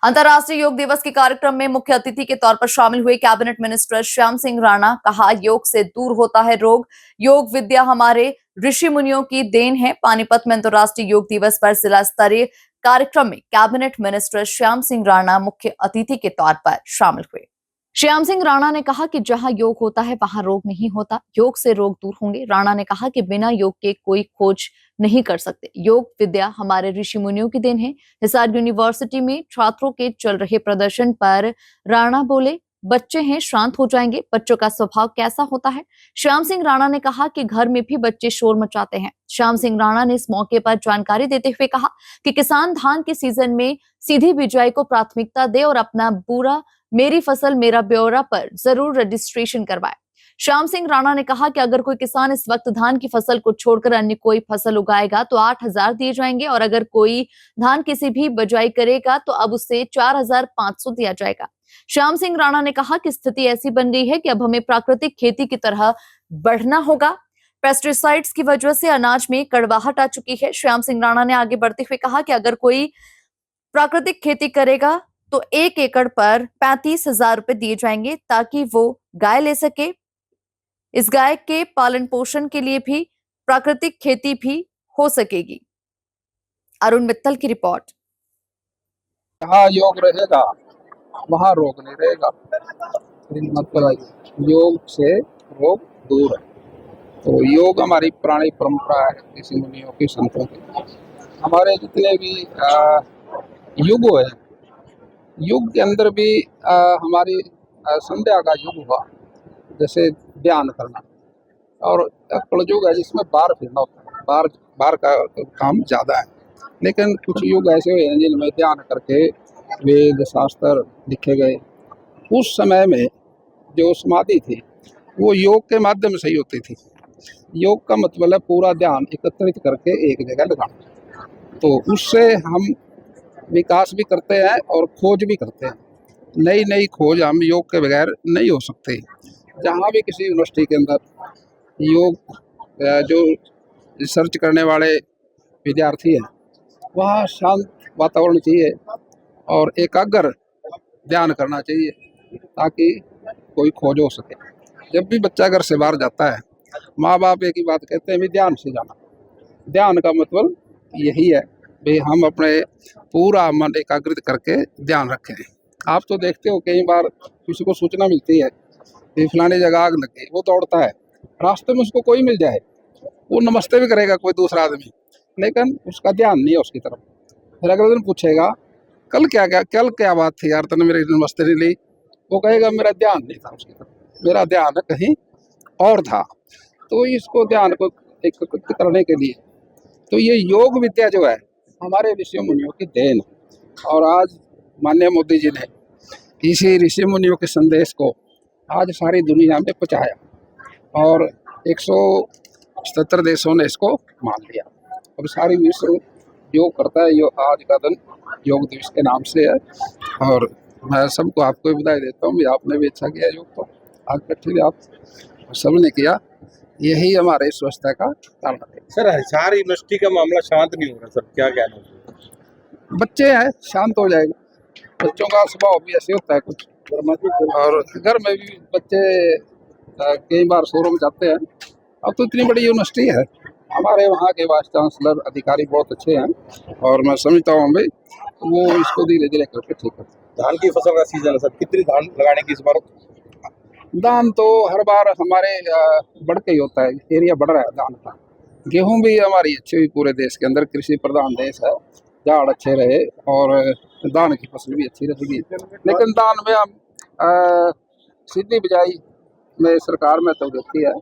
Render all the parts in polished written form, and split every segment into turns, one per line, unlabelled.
अंतर्राष्ट्रीय योग दिवस के कार्यक्रम में मुख्य अतिथि के तौर पर शामिल हुए कैबिनेट मिनिस्टर श्याम सिंह राणा। कहा, योग से दूर होता है रोग, योग विद्या हमारे ऋषि मुनियों की देन है। पानीपत में अंतर्राष्ट्रीय योग दिवस पर जिला स्तरीय कार्यक्रम में कैबिनेट मिनिस्टर श्याम सिंह राणा मुख्य अतिथि के तौर पर शामिल हुए। श्याम सिंह राणा ने कहा कि जहां योग होता है वहां रोग नहीं होता, योग से रोग दूर होंगे। राणा ने कहा कि बिना योग के कोई खोज नहीं कर सकते। योग विद्या हमारे ऋषि मुनियों की देन है। हिसार यूनिवर्सिटी में छात्रों के चल रहे प्रदर्शन पर राणा बोले, बच्चे हैं, शांत हो जाएंगे। बच्चों का स्वभाव कैसा होता है? श्याम सिंह राणा ने कहा कि घर में भी बच्चे शोर मचाते हैं। श्याम सिंह राणा ने इस मौके पर जानकारी देते हुए कहा कि किसान धान के सीजन में सीधी बिजाई को प्राथमिकता दे और अपना पूरा मेरी फसल मेरा ब्यौरा पर जरूर रजिस्ट्रेशन करवाए। श्याम सिंह राणा ने कहा कि अगर कोई किसान इस वक्त धान की फसल को छोड़कर अन्य कोई फसल उगाएगा तो 8,000 दिए जाएंगे और अगर कोई धान किसी भी बिजाई करेगा तो अब उसे 4,500 दिया जाएगा। श्याम सिंह राणा ने कहा कि स्थिति ऐसी बन गई है कि अब हमें प्राकृतिक खेती की तरह बढ़ना होगा। पेस्टिसाइड्स की वजह से अनाज में कड़वाहट आ चुकी है। श्याम सिंह राणा ने आगे बढ़ते हुए कहा कि अगर कोई प्राकृतिक खेती करेगा तो 1 एकड़ पर 35,000 रुपए दिए जाएंगे ताकि वो गाय ले सके। इस गाय के पालन पोषण के लिए भी प्राकृतिक खेती भी हो सकेगी। अरुण मित्तल की रिपोर्ट।
जहाँ योग रहेगा वहाँ रोग नहीं रहेगा। मतलब योग से रोग दूर है। तो योग हमारी पुरानी परंपरा है, ऋषि मुनियों की, संतों की। हमारे जितने भी युग है, युग के अंदर भी हमारी संध्या का युग हुआ, जैसे ध्यान करना, और कलयुग है जिसमें बार फिरना होता है। बार का काम ज़्यादा है, लेकिन कुछ युग ऐसे हुए हैं जिनमें ध्यान करके वेद शास्त्र लिखे गए। उस समय में जो समाधि थी वो योग के माध्यम से ही होती थी। योग का मतलब है पूरा ध्यान एकत्रित करके एक जगह लगाना। तो उससे हम विकास भी करते हैं और खोज भी करते हैं। नई नई खोज हम योग के बगैर नहीं हो सकते। जहाँ भी किसी यूनिवर्सिटी के अंदर योग जो रिसर्च करने वाले विद्यार्थी हैं, वहाँ शांत वातावरण चाहिए और एकाग्र ध्यान करना चाहिए ताकि कोई खोज हो सके। जब भी बच्चा घर से बाहर जाता है, माँ बाप एक ही बात कहते हैं, भी ध्यान से जाना। ध्यान का मतलब यही है भाई हम अपने पूरा मन एकाग्रित करके ध्यान रखें। आप तो देखते हो कई बार किसी को सूचना मिलती है कि फलानी जगह आग लग गई, वो दौड़ता है, रास्ते में उसको कोई मिल जाए वो नमस्ते भी करेगा कोई दूसरा आदमी, लेकिन उसका ध्यान नहीं है उसकी तरफ। फिर अगले दिन पूछेगा कल क्या बात थी यार, तूने मेरी नमस्ते नहीं ली, वो कहेगा मेरा ध्यान नहीं था उसकी तरफ, मेरा ध्यान कहीं और था। तो इसको ध्यान को एकत्रित करने के लिए तो ये योग विद्या जो है हमारे ऋषि मुनियों की देन है। और आज माननीय मोदी जी ने इसी ऋषि मुनियों के संदेश को आज सारी दुनिया में पहुंचाया और 177 देशों ने इसको मान लिया। अब सारी विश्व योग करता है। आज का दिन योग दिवस के नाम से है और मैं सबको आपको बधाई देता हूँ। आपने भी अच्छा किया योग, तो आज बैठे आप सबने किया, यही हमारे स्वच्छता का कारण है।
सर, हिसार यूनिवर्सिटी का मामला शांत नहीं हो रहा सर, क्या कहना है?
बच्चे हैं, शांत हो जाएगा। बच्चों का स्वभाव भी ऐसे होता है कुछ, और घर में भी बच्चे कई बार शोरूम जाते हैं। अब तो इतनी बड़ी यूनिवर्सिटी है, हमारे वहाँ के वाइस चांसलर अधिकारी बहुत अच्छे हैं और मैं समझता हूँ भाई वो इसको धीरे धीरे करके ठीक करते हैं।
धान की फसल का सीजन है सर, कितनी धान लगाने की इस बार?
धान तो हर बार हमारे बढ़ के ही होता है, एरिया बढ़ रहा है धान का। गेहूं भी हमारी अच्छी हुई, पूरे देश के अंदर कृषि प्रधान देश है, झाड़ अच्छे रहे और धान की फसल भी अच्छी रहेगी। लेकिन धान में हम सीधी बिजाई में सरकार में तो देती है,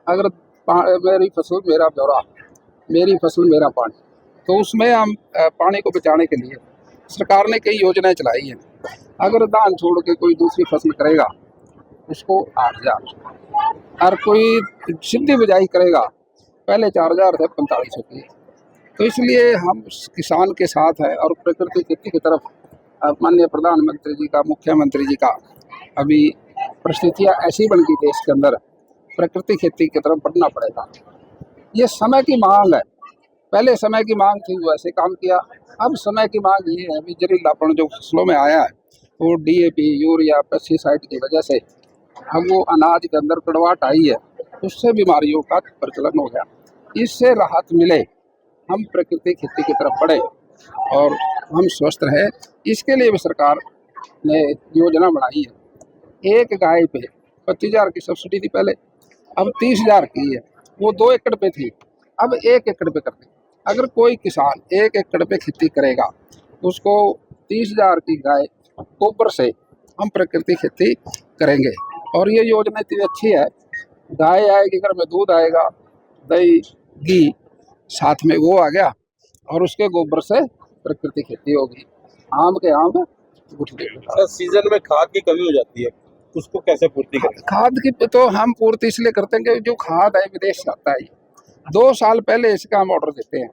अगर मेरी फसल मेरा ब्यौरा, मेरी फसल मेरा पानी, तो उसमें हम पानी को बचाने के लिए सरकार ने कई योजनाएं चलाई हैं। अगर धान छोड़ के कोई दूसरी फसल करेगा उसको 8,000, और कोई सीधी बिजाई करेगा पहले 4,000 से 4500 की। तो इसलिए हम किसान के साथ हैं और प्रकृति खेती की तरफ माननीय प्रधानमंत्री जी का, मुख्यमंत्री जी का अभी परिस्थितियाँ ऐसी बन गई देश के अंदर, प्रकृति खेती की तरफ बढ़ना पड़ेगा। ये समय की मांग है। पहले समय की मांग थी वैसे काम किया। अब समय की मांग ये है, अभी जहरीलापन जो फसलों में आया है वो डीएपी, यूरिया, पेस्टिसाइड की वजह से अब वो अनाज के अंदर कड़वाहट आई है, उससे बीमारियों का प्रचलन हो गया। इससे राहत मिले, हम प्राकृतिक खेती की तरफ बढ़े और हम स्वस्थ रहे, इसके लिए भी सरकार ने योजना बनाई है। एक गाय पे 25,000 की सब्सिडी थी पहले, अब 30,000 की है। वो 2 एकड़ पे थी, अब 1 एकड़ पे कर दी। अगर कोई किसान 1 एकड़ पे खेती करेगा, उसको 30,000 की गाय गोबर से हम प्राकृतिक खेती करेंगे। और ये योजना इतनी अच्छी है, गाय आएगी, घर में दूध आएगा, दही, घी, साथ में वो आ गया और उसके गोबर से प्राकृतिक खेती होगी। आम के आम, गुठली के गुठली।
सर सीजन में खाद की कमी हो जाती है, उसको कैसे पूर्ति करें?
खाद की तो हम पूर्ति इसलिए करते हैं कि जो खाद है विदेश से आता है। 2 साल पहले इसका हम ऑर्डर देते हैं।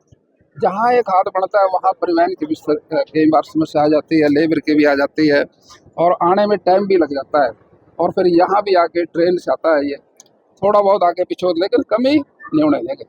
जहाँ ये खाद बनता है वहाँ परिवहन की भी कई बार समस्या आ जाती है, लेबर की भी आ जाती है और आने में टाइम भी लग जाता है। और फिर यहाँ भी आके ट्रेन से आता है ये, थोड़ा बहुत आगे पीछे, लेकिन कमी नहीं होने देंगे।